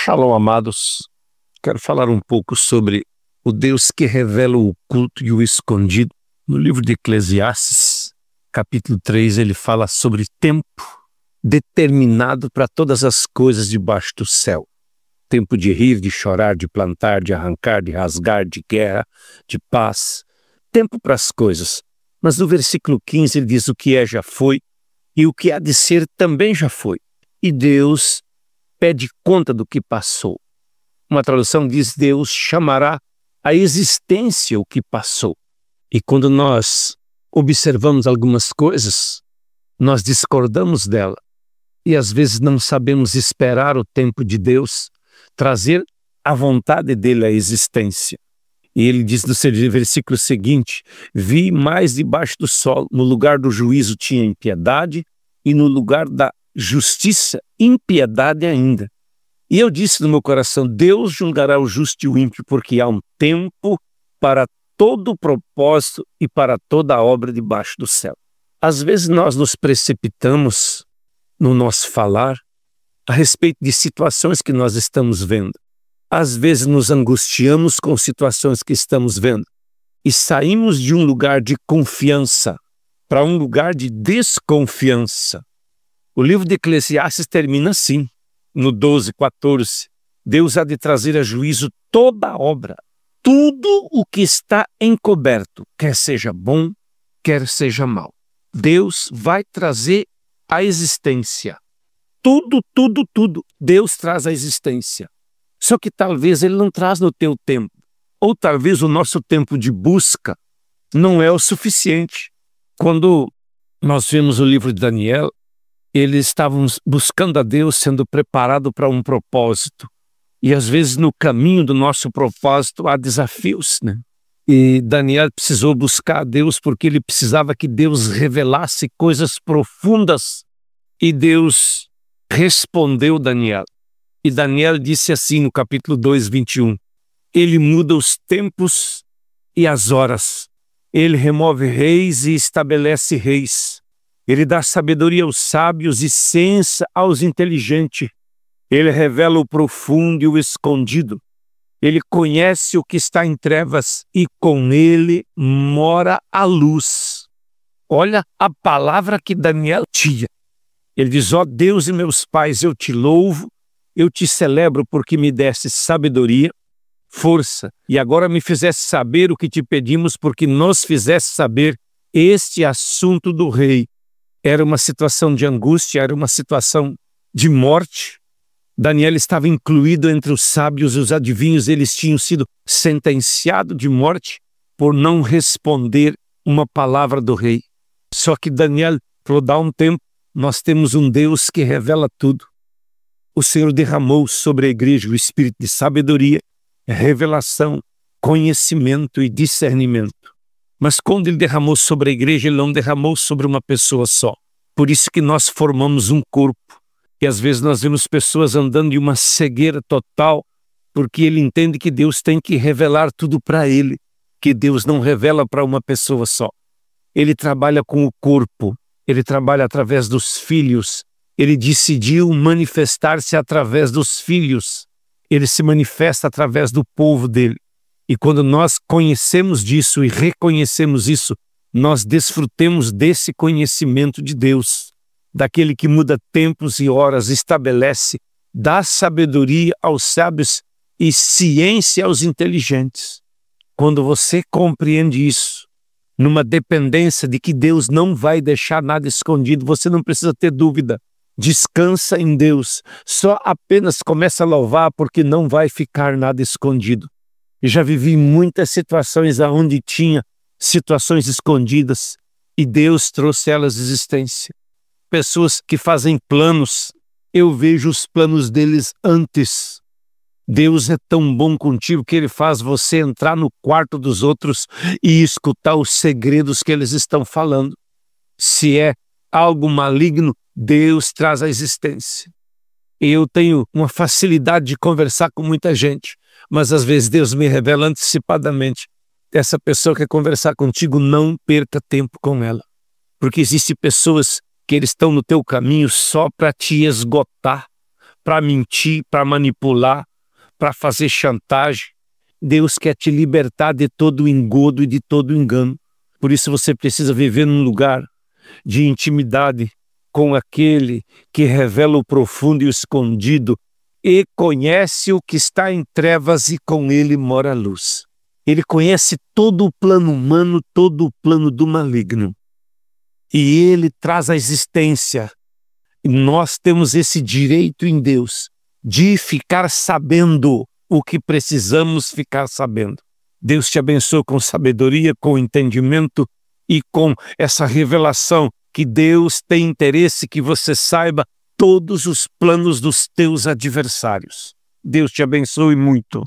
Shalom, amados. Quero falar um pouco sobre o Deus que revela o oculto e o escondido. No livro de Eclesiastes, capítulo 3, ele fala sobre tempo determinado para todas as coisas debaixo do céu. Tempo de rir, de chorar, de plantar, de arrancar, de rasgar, de guerra, de paz. Tempo para as coisas. Mas no versículo 15 ele diz: o que é já foi e o que há de ser também já foi. E Deus pede conta do que passou. Uma tradução diz: Deus chamará à existência o que passou. E quando nós observamos algumas coisas, nós discordamos dela. E às vezes não sabemos esperar o tempo de Deus, trazer a vontade dele à existência. E ele diz no versículo seguinte: vi mais debaixo do sol, no lugar do juízo tinha impiedade, e no lugar da justiça, impiedade ainda. E eu disse no meu coração: Deus julgará o justo e o ímpio, porque há um tempo para todo o propósito e para toda a obra debaixo do céu. Às vezes nós nos precipitamos no nosso falar a respeito de situações que nós estamos vendo. Às vezes nos angustiamos com situações que estamos vendo e saímos de um lugar de confiança para um lugar de desconfiança. O livro de Eclesiastes termina assim, no 12:14. Deus há de trazer a juízo toda a obra, tudo o que está encoberto, quer seja bom, quer seja mal. Deus vai trazer à existência. Tudo, Deus traz à existência. Só que talvez ele não traz no teu tempo. Ou talvez o nosso tempo de busca não é o suficiente. Quando nós vemos o livro de Daniel, eles estavam buscando a Deus, sendo preparado para um propósito. E às vezes no caminho do nosso propósito há desafios, né? E Daniel precisou buscar a Deus porque ele precisava que Deus revelasse coisas profundas. E Deus respondeu Daniel. E Daniel disse assim no capítulo 2:21. Ele muda os tempos e as horas. Ele remove reis e estabelece reis. Ele dá sabedoria aos sábios e ciência aos inteligentes. Ele revela o profundo e o escondido. Ele conhece o que está em trevas e com ele mora a luz. Olha a palavra que Daniel tinha. Ele diz: ó Deus e meus pais, eu te louvo, eu te celebro porque me deste sabedoria, força, e agora me fizeste saber o que te pedimos, porque nos fizeste saber este assunto do rei. Era uma situação de angústia, era uma situação de morte. Daniel estava incluído entre os sábios e os adivinhos. Eles tinham sido sentenciados de morte por não responder uma palavra do rei. Só que Daniel falou: dá um tempo, nós temos um Deus que revela tudo. O Senhor derramou sobre a igreja o espírito de sabedoria, revelação, conhecimento e discernimento. Mas quando ele derramou sobre a igreja, ele não derramou sobre uma pessoa só. Por isso que nós formamos um corpo. E às vezes nós vemos pessoas andando de uma cegueira total, porque ele entende que Deus tem que revelar tudo para ele, que Deus não revela para uma pessoa só. Ele trabalha com o corpo, ele trabalha através dos filhos, ele decidiu manifestar-se através dos filhos, ele se manifesta através do povo dele. E quando nós conhecemos disso e reconhecemos isso, nós desfrutemos desse conhecimento de Deus, daquele que muda tempos e horas, estabelece, dá sabedoria aos sábios e ciência aos inteligentes. Quando você compreende isso, numa dependência de que Deus não vai deixar nada escondido, você não precisa ter dúvida. Descansa em Deus, só apenas começa a louvar porque não vai ficar nada escondido. Eu já vivi muitas situações onde tinha situações escondidas e Deus trouxe elas à existência. Pessoas que fazem planos, eu vejo os planos deles antes. Deus é tão bom contigo que ele faz você entrar no quarto dos outros e escutar os segredos que eles estão falando. Se é algo maligno, Deus traz à existência. Eu tenho uma facilidade de conversar com muita gente, mas às vezes Deus me revela antecipadamente: essa pessoa quer conversar contigo, não perca tempo com ela. Porque existem pessoas que eles estão no teu caminho só para te esgotar, para mentir, para manipular, para fazer chantagem. Deus quer te libertar de todo o engodo e de todo o engano. Por isso você precisa viver num lugar de intimidade com aquele que revela o profundo e o escondido e conhece o que está em trevas e com ele mora a luz. Ele conhece todo o plano humano, todo o plano do maligno. E ele traz à existência. E nós temos esse direito em Deus de ficar sabendo o que precisamos ficar sabendo. Deus te abençoe com sabedoria, com entendimento e com essa revelação que Deus tem interesse que você saiba todos os planos dos teus adversários. Deus te abençoe muito.